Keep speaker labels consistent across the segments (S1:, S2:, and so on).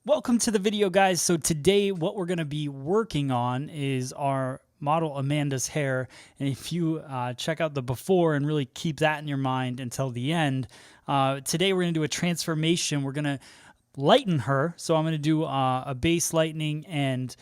S1: Welcome to the video, guys. So today what we're going to be working on is our model Amanda's hair. And if you check out the before and really keep that in your mind until the end, today we're going to do a transformation. We're going to lighten her. So I'm going to do a base lightening, and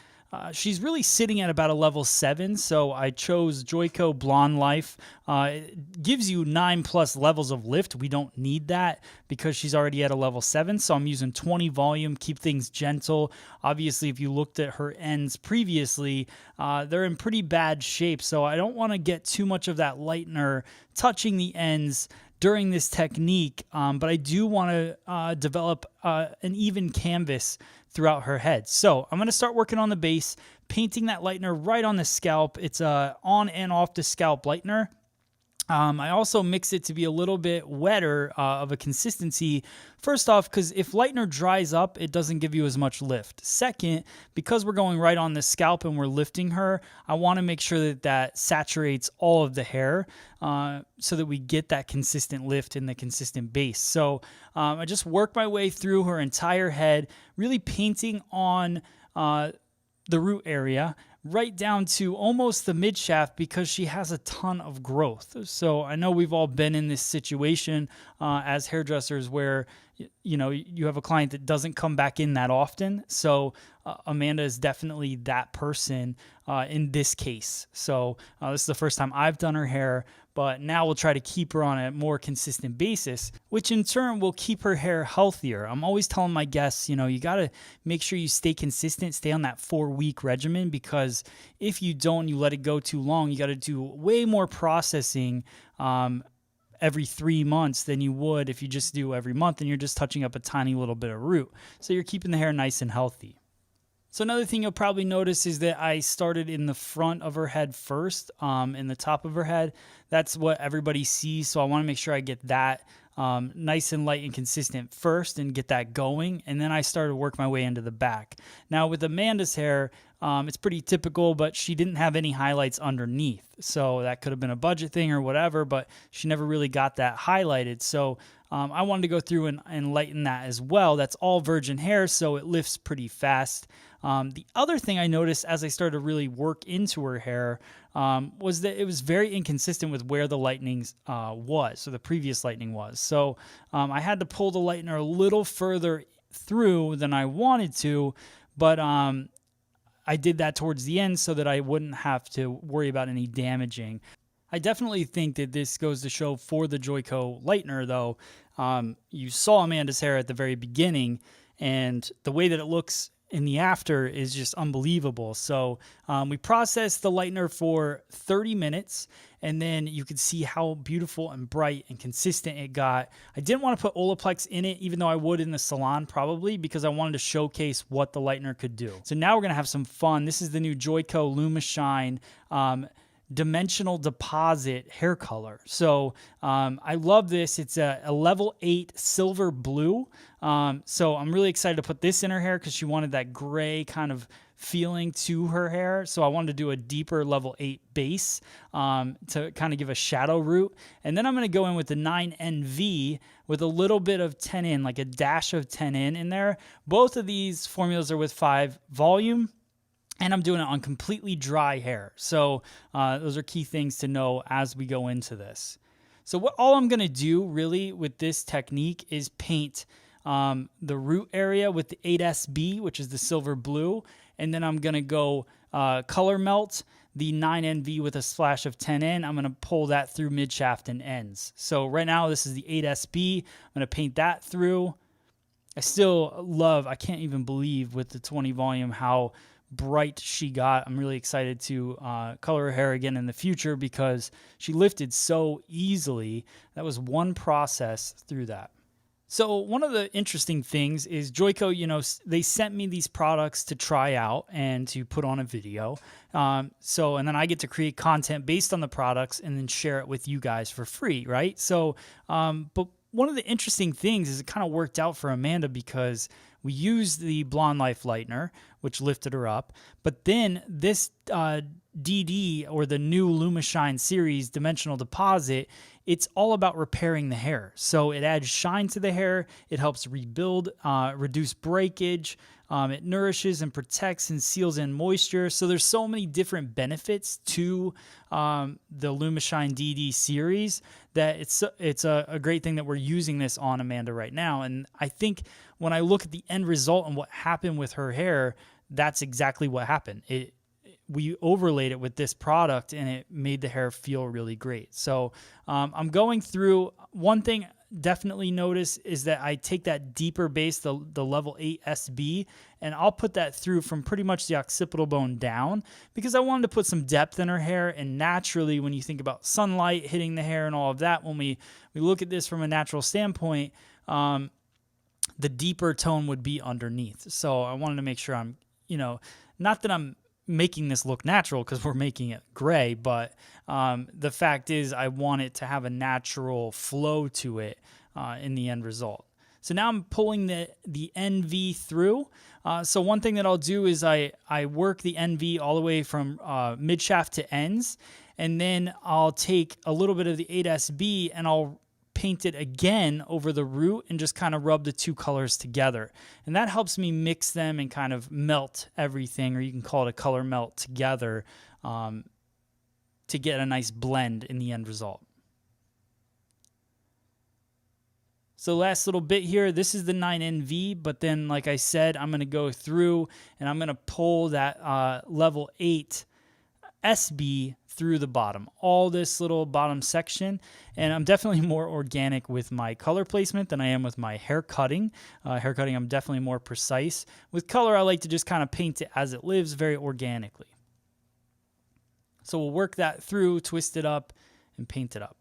S1: she's really sitting at about a level 7, so I chose Joico Blonde Life. It gives you 9+ levels of lift. We don't need that because she's already at a level 7, so I'm using 20 volume, keep things gentle. Obviously, if you looked at her ends previously, they're in pretty bad shape, so I don't want to get too much of that lightener touching the ends during this technique, but I do want to develop an even canvas throughout her head. So I'm going to start working on the base, painting that lightener right on the scalp. It's a on and off the scalp lightener. I also mix it to be a little bit wetter of a consistency. First off, because if lightener dries up, it doesn't give you as much lift. Second, because we're going right on the scalp and we're lifting her, I want to make sure that that saturates all of the hair so that we get that consistent lift and the consistent base. So I just work my way through her entire head, really painting on the root area, right down to almost the mid shaft because she has a ton of growth. So I know we've all been in this situation as hairdressers where you have a client that doesn't come back in that often. So Amanda is definitely that person in this case. So this is the first time I've done her hair, but now we'll try to keep her on a more consistent basis, which in turn will keep her hair healthier. I'm always telling my guests, you got to make sure you stay consistent, stay on that 4-week regimen, because if you don't, you let it go too long, you got to do way more processing every 3 months than you would if you just do every month and you're just touching up a tiny little bit of root. So you're keeping the hair nice and healthy. So another thing you'll probably notice is that I started in the front of her head first, in the top of her head. That's what everybody sees, so I want to make sure I get that nice and light and consistent first and get that going, and then I started to work my way into the back. Now with Amanda's hair, it's pretty typical, but she didn't have any highlights underneath, so that could have been a budget thing or whatever, but she never really got that highlighted. So I wanted to go through and lighten that as well. That's all virgin hair, so it lifts pretty fast. The other thing I noticed as I started to really work into her hair was that it was very inconsistent with where the lightening was, so the previous lightening was. So I had to pull the lightener a little further through than I wanted to, but I did that towards the end so that I wouldn't have to worry about any damaging. I definitely think that this goes to show for the Joico lightener, though. You saw Amanda's hair at the very beginning, and the way that it looks in the after is just unbelievable. So we processed the lightener for 30 minutes, and then you could see how beautiful and bright and consistent it got. I didn't want to put Olaplex in it, even though I would in the salon probably, because I wanted to showcase what the lightener could do. So now we're going to have some fun. This is the new Joico Lumishine dimensional deposit hair color. So I love this. It's a level 8 silver blue. So I'm really excited to put this in her hair because she wanted that gray kind of feeling to her hair. So I wanted to do a deeper level 8 base to kind of give a shadow root. And then I'm going to go in with the 9NV with a little bit of 10N, like a dash of 10N in there. Both of these formulas are with 5 volume, and I'm doing it on completely dry hair. So those are key things to know as we go into this. So all I'm going to do really with this technique is paint the root area with the 8SB, which is the silver blue. And then I'm going to go color melt the 9NV with a splash of 10N. I'm going to pull that through mid shaft and ends. So right now this is the 8SB. I'm going to paint that through. I still love, I can't even believe with the 20 volume how bright she got. I'm really excited to color her hair again in the future because she lifted so easily. That was one process through that. So one of the interesting things is Joico, they sent me these products to try out and to put on a video. And then I get to create content based on the products and then share it with you guys for free, right? So, but one of the interesting things is it kind of worked out for Amanda because we used the Blonde Life lightener, which lifted her up. But then this DD, or the new Lumishine series dimensional deposit, it's all about repairing the hair. So it adds shine to the hair. It helps rebuild, reduce breakage. It nourishes and protects and seals in moisture. So there's so many different benefits to the Lumishine DD series that it's a great thing that we're using this on Amanda right now. And I think when I look at the end result and what happened with her hair, that's exactly what happened. We overlaid it with this product and it made the hair feel really great. So I'm going through, one thing definitely notice is that I take that deeper base, the level 8 SB, and I'll put that through from pretty much the occipital bone down because I wanted to put some depth in her hair. And naturally, when you think about sunlight hitting the hair and all of that, when we look at this from a natural standpoint, the deeper tone would be underneath. So I wanted to make sure I'm, not that I'm making this look natural because we're making it gray, but the fact is I want it to have a natural flow to it in the end result. So now I'm pulling the NV through. So one thing that I'll do is I work the NV all the way from mid shaft to ends, and then I'll take a little bit of the 8SB and I'll paint it again over the root and just kind of rub the two colors together. And that helps me mix them and kind of melt everything, or you can call it a color melt together, to get a nice blend in the end result. So last little bit here, this is the 9NV, but then like I said, I'm going to go through and I'm going to pull that level 8 SB through the bottom, all this little bottom section. And I'm definitely more organic with my color placement than I am with my hair cutting. I'm definitely more precise. With color, I like to just kind of paint it as it lives, very organically. So we'll work that through, twist it up, and paint it up.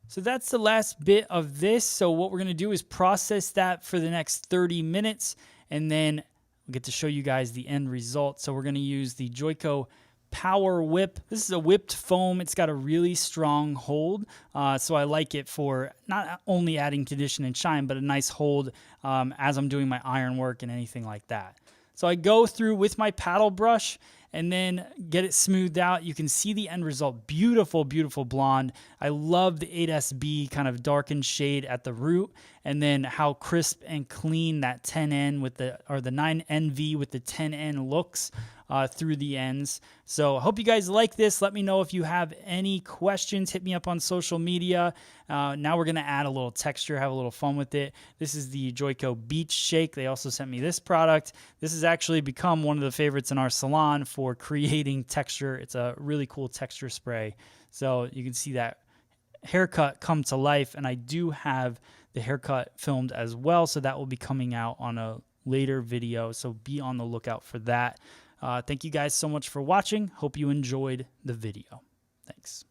S1: So that's the last bit of this. So what we're going to do is process that for the next 30 minutes, and then we'll get to show you guys the end result. So we're going to use the Joico Power Whip. This is a whipped foam. It's got a really strong hold. So I like it for not only adding condition and shine, but a nice hold as I'm doing my iron work and anything like that. So I go through with my paddle brush and then get it smoothed out. You can see the end result. Beautiful, beautiful blonde. I love the 8SB kind of darkened shade at the root, and then how crisp and clean that 10N with the 9NV with the 10N looks through the ends. So I hope you guys like this. Let me know if you have any questions. Hit me up on social media. Now we're going to add a little texture, have a little fun with it. This is the Joico Beach Shake. They also sent me this product. This has actually become one of the favorites in our salon for creating texture. It's a really cool texture spray. So you can see that haircut come to life, and I do have the haircut filmed as well, so that will be coming out on a later video, so be on the lookout for that. Thank you guys so much for watching. Hope you enjoyed the video. Thanks.